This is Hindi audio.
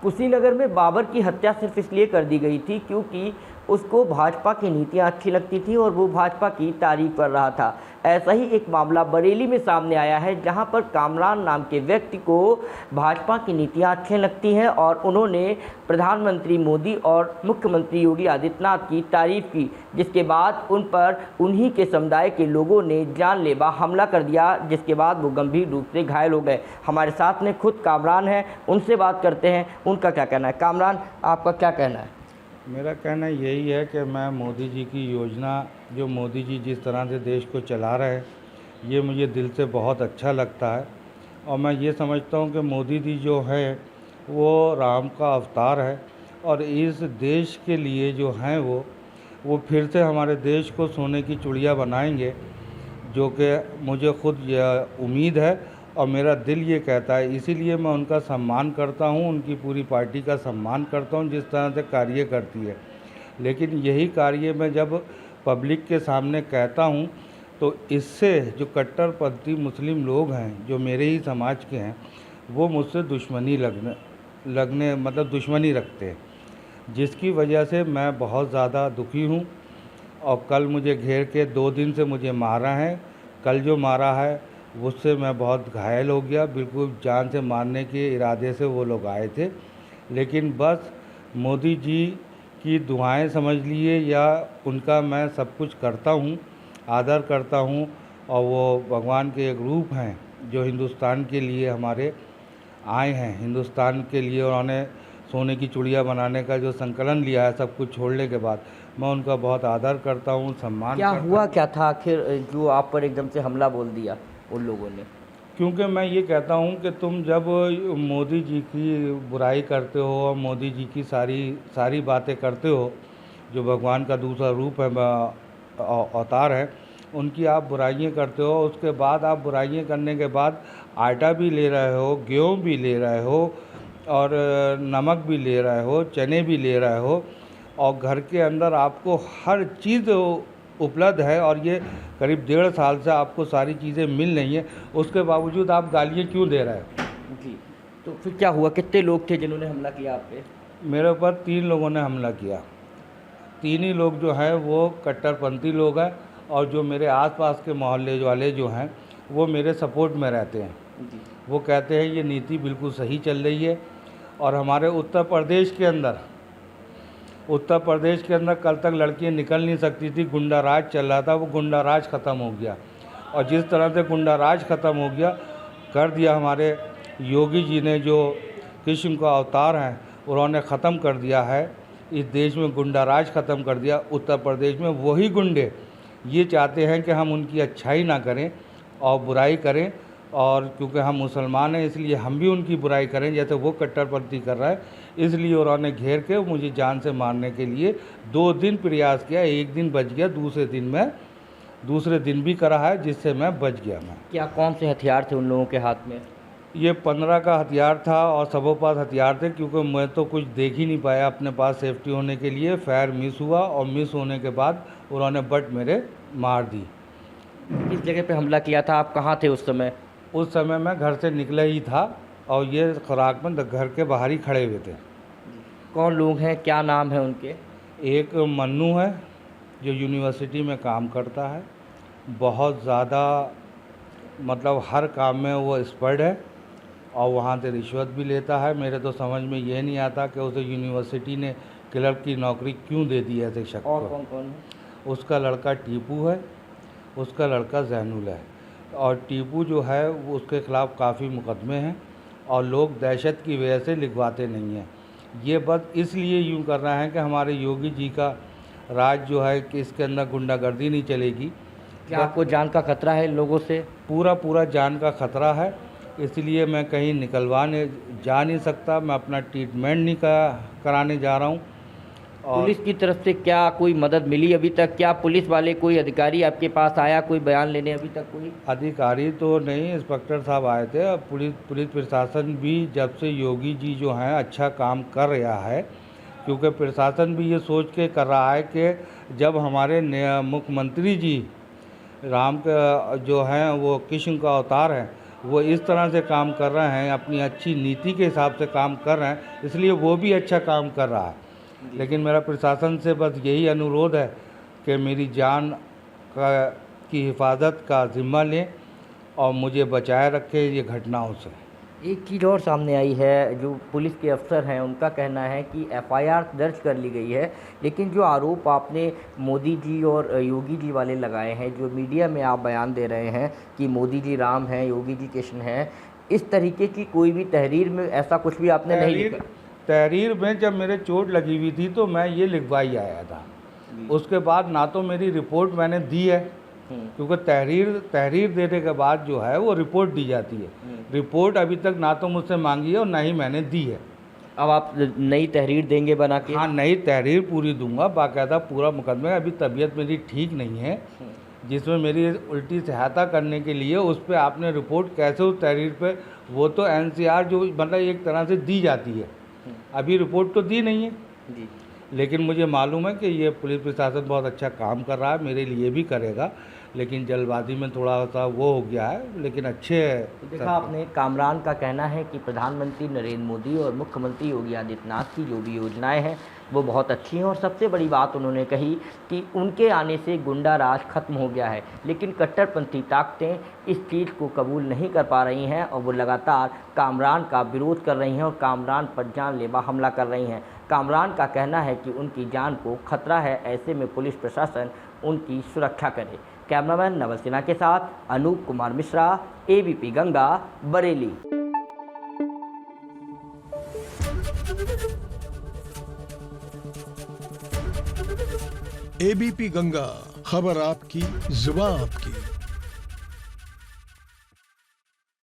कुशीनगर में बाबर की हत्या सिर्फ इसलिए कर दी गई थी क्योंकि उसको भाजपा की नीतियां अच्छी लगती थी और वो भाजपा की तारीफ कर रहा था। ऐसा ही एक मामला बरेली में सामने आया है, जहां पर कामरान नाम के व्यक्ति को भाजपा की नीतियां अच्छी लगती हैं और उन्होंने प्रधानमंत्री मोदी और मुख्यमंत्री योगी आदित्यनाथ की तारीफ की, जिसके बाद उन पर उन्हीं के समुदाय के लोगों ने जानलेवा हमला कर दिया, जिसके बाद वो गंभीर रूप से घायल हो गए। हमारे साथ में खुद कामरान हैं, उनसे बात करते हैं, उनका क्या कहना है। कामरान, आपका क्या कहना है? मेरा कहना यही है कि मैं मोदी जी की योजना, जो मोदी जी जिस तरह से देश को चला रहे हैं, ये मुझे दिल से बहुत अच्छा लगता है। और मैं ये समझता हूँ कि मोदी जी जो है वो राम का अवतार है और इस देश के लिए जो हैं वो फिर से हमारे देश को सोने की चिड़िया बनाएंगे, जो कि मुझे खुद यह उम्मीद है और मेरा दिल ये कहता है। इसीलिए मैं उनका सम्मान करता हूँ, उनकी पूरी पार्टी का सम्मान करता हूँ जिस तरह से कार्य करती है। लेकिन यही कार्य मैं जब पब्लिक के सामने कहता हूँ तो इससे जो कट्टरपंथी मुस्लिम लोग हैं, जो मेरे ही समाज के हैं, वो मुझसे दुश्मनी लगने मतलब दुश्मनी रखते हैं, जिसकी वजह से मैं बहुत ज़्यादा दुखी हूँ। और कल मुझे घेर के 2 दिन से मुझे मारा है। कल जो मारा है उससे मैं बहुत घायल हो गया, बिल्कुल जान से मारने के इरादे से वो लोग आए थे। लेकिन बस मोदी जी की दुआएं समझ लिए या उनका मैं सब कुछ करता हूँ, आदर करता हूँ। और वो भगवान के एक रूप हैं जो हिंदुस्तान के लिए हमारे आए हैं। हिंदुस्तान के लिए उन्होंने सोने की चिड़िया बनाने का जो संकलन लिया है सब कुछ छोड़ने के बाद, मैं उनका बहुत आदर करता हूँ, सम्मान क्या करता हुआ हूँ। क्या था आखिर जो आप पर एकदम से हमला बोल दिया उन लोगों ने? क्योंकि मैं ये कहता हूँ कि तुम जब मोदी जी की बुराई करते हो और मोदी जी की सारी बातें करते हो, जो भगवान का दूसरा रूप है, अवतार है, उनकी आप बुराइयाँ करते हो, उसके बाद आप बुराइयाँ करने के बाद आटा भी ले रहे हो, गेहूँ भी ले रहे हो और नमक भी ले रहे हो, चने भी ले रहे हो, और घर के अंदर आपको हर चीज़ उपलब्ध है और ये करीब 1.5 साल से आपको सारी चीज़ें मिल रही हैं, उसके बावजूद आप गालियाँ क्यों दे रहे हो? जी, तो फिर क्या हुआ? कितने लोग थे जिन्होंने हमला किया आप पे? मेरे ऊपर 3 लोगों ने हमला किया। 3 ही लोग जो हैं वो कट्टरपंथी लोग हैं और जो मेरे आसपास के मोहल्ले वाले जो हैं वो मेरे सपोर्ट में रहते हैं। जी। वो कहते हैं ये नीति बिल्कुल सही चल रही है। और हमारे उत्तर प्रदेश के अंदर कल तक लड़कियां निकल नहीं सकती थी, गुंडा राज चल रहा था, वो गुंडा राज ख़त्म हो गया। और जिस तरह से गुंडा राज ख़त्म हो गया, कर दिया हमारे योगी जी ने, जो कृष्ण का अवतार हैं, उन्होंने ख़त्म कर दिया है इस देश में, गुंडा राज ख़त्म कर दिया उत्तर प्रदेश में। वही गुंडे ये चाहते हैं कि हम उनकी अच्छाई ना करें और बुराई करें, और क्योंकि हम मुसलमान हैं इसलिए हम भी उनकी बुराई करें जैसे वो कट्टरपंथी कर रहा है। इसलिए उन्होंने घेर के मुझे जान से मारने के लिए 2 दिन प्रयास किया। 1 दिन बच गया, दूसरे दिन भी करा है जिससे मैं बच गया। मैं क्या कौन से हथियार थे उन लोगों के हाथ में? ये 15 का हथियार था और सबों पास हथियार थे, क्योंकि मैं तो कुछ देख ही नहीं पाया अपने पास सेफ्टी होने के लिए। फायर मिस हुआ और मिस होने के बाद उन्होंने बट मेरे मार दी। किस जगह पे हमला किया था? आप कहाँ थे उस समय? उस समय मैं घर से निकला ही था और ये खुराक में घर के बाहर ही खड़े हुए थे। कौन लोग हैं, क्या नाम है उनके? एक मन्नू है जो यूनिवर्सिटी में काम करता है, बहुत ज़्यादा मतलब हर काम में वो एक्सपर्ट है और वहाँ से रिश्वत भी लेता है। मेरे तो समझ में ये नहीं आता कि उसे यूनिवर्सिटी ने क्लर्क की नौकरी क्यों दे दी ऐसे शख्स और को। कौन कौन है? उसका लड़का टीपू है, उसका लड़का जैनुल है। और टीपू जो है वो उसके ख़िलाफ़ काफ़ी मुकदमे हैं और लोग दहशत की वजह से लिखवाते नहीं हैं। ये बस इसलिए यूँ कर रहे हैं कि हमारे योगी जी का राज जो है कि इसके अंदर गुंडागर्दी नहीं चलेगी। क्या आपको जान का खतरा है इन लोगों से? पूरा जान का खतरा है, इसलिए मैं कहीं निकलवाने जा नहीं सकता। मैं अपना ट्रीटमेंट नहीं कराने जा रहा हूँ। और पुलिस की तरफ से क्या कोई मदद मिली अभी तक? क्या पुलिस वाले, कोई अधिकारी आपके पास आया कोई बयान लेने? अभी तक कोई अधिकारी तो नहीं, इंस्पेक्टर साहब आए थे। और पुलिस प्रशासन भी जब से योगी जी जो हैं अच्छा काम कर रहा है, क्योंकि प्रशासन भी ये सोच के कर रहा है कि जब हमारे मुख्यमंत्री जी राम का जो हैं वो कृष्ण का अवतार हैं वो इस तरह से काम कर रहे हैं, अपनी अच्छी नीति के हिसाब से काम कर रहे हैं, इसलिए वो भी अच्छा काम कर रहा है। लेकिन मेरा प्रशासन से बस यही अनुरोध है कि मेरी जान की हिफाजत का ज़िम्मा लें और मुझे बचाए रखें ये घटनाओं से। एक चीज़ और सामने आई है, जो पुलिस के अफसर हैं उनका कहना है कि एफआईआर दर्ज कर ली गई है, लेकिन जो आरोप आपने मोदी जी और योगी जी वाले लगाए हैं, जो मीडिया में आप बयान दे रहे हैं कि मोदी जी राम हैं, योगी जी कृष्ण हैं, इस तरीके की कोई भी तहरीर में ऐसा कुछ भी आपने नहीं लिखा? तहरीर में जब मेरे चोट लगी हुई थी तो मैं ये लिखवाई आया था। उसके बाद ना तो मेरी रिपोर्ट मैंने दी है, क्योंकि तहरीर देने के बाद जो है वो रिपोर्ट दी जाती है। रिपोर्ट अभी तक ना तो मुझसे मांगी है और ना ही मैंने दी है। अब आप नई तहरीर देंगे बना के? हाँ, नई तहरीर पूरी दूंगा, बाकायदा पूरा मुकदमे। अभी तबीयत मेरी ठीक नहीं है, जिसमें मेरी उल्टी सहायता करने के लिए उस पर आपने रिपोर्ट कैसे उस तहरीर पे, वो तो एनसीआर जो मतलब एक तरह से दी जाती है, अभी रिपोर्ट तो दी नहीं है जी। लेकिन मुझे मालूम है कि ये पुलिस प्रशासन बहुत अच्छा काम कर रहा है, मेरे लिए भी करेगा, लेकिन जल्दबाजी में थोड़ा सा वो हो गया है, लेकिन अच्छे देखा आपने, कामरान का कहना है कि प्रधानमंत्री नरेंद्र मोदी और मुख्यमंत्री योगी आदित्यनाथ की जो भी योजनाएं हैं वो बहुत अच्छी हैं, और सबसे बड़ी बात उन्होंने कही कि उनके आने से गुंडा राज खत्म हो गया है, लेकिन कट्टरपंथी ताकतें इस चीज़ को कबूल नहीं कर पा रही हैं और वो लगातार कामरान का विरोध कर रही हैं और कामरान पर जानलेवा हमला कर रही हैं। कामरान का कहना है कि उनकी जान को खतरा है, ऐसे में पुलिस प्रशासन उनकी सुरक्षा करे। कैमरामैन नवल सिन्हा के साथ अनूप कुमार मिश्रा, एबीपी गंगा, बरेली। एबीपी गंगा, खबर आपकी, जुबान आपकी।